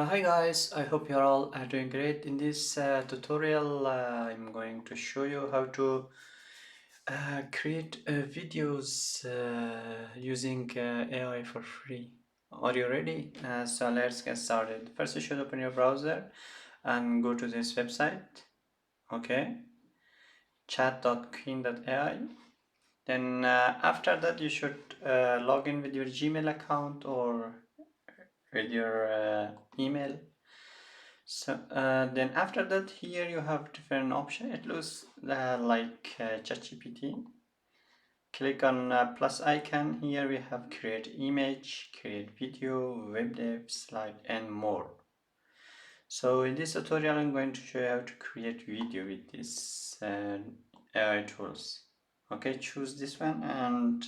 Hi guys, I hope you're all doing great. In this tutorial, I'm going to show you how to create videos using AI for free. Are you ready? So let's get started. First, you should open your browser and go to this website. Okay, chat.qwen.ai. Then after that, you should log in with your Gmail account or with your email. So then after that, here you have different option. It looks like ChatGPT. Click on plus icon. Here we have create image, create video, web dev, slide, and more. So in this tutorial, I'm going to show you how to create video with this AI tools. Okay, choose this one and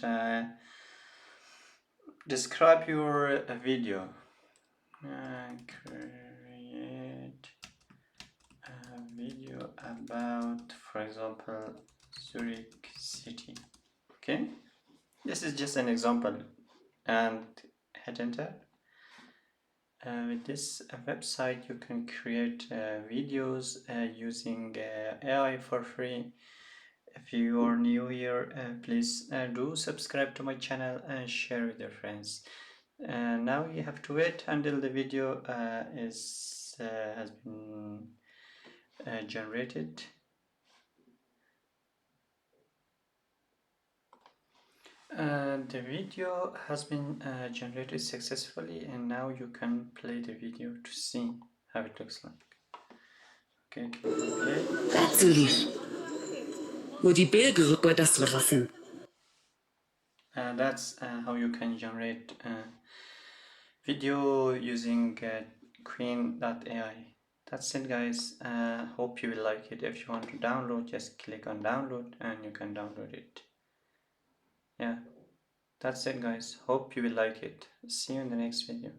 describe your video. Create a video about, for example, Zurich city. Okay, this is just an example, and hit enter. With this website you can create videos using AI for free. If you are new here, please do subscribe to my channel and share with your friends. Now you have to wait until the video has been generated. The video has been generated successfully, and now you can play the video to see how it looks like. Okay, click on play. That's how you can generate video using Qwen.ai. That's it guys. Hope you will like it. If you want to download, just click on download and you can download it. Yeah, that's it guys. Hope you will like it. See you in the next video.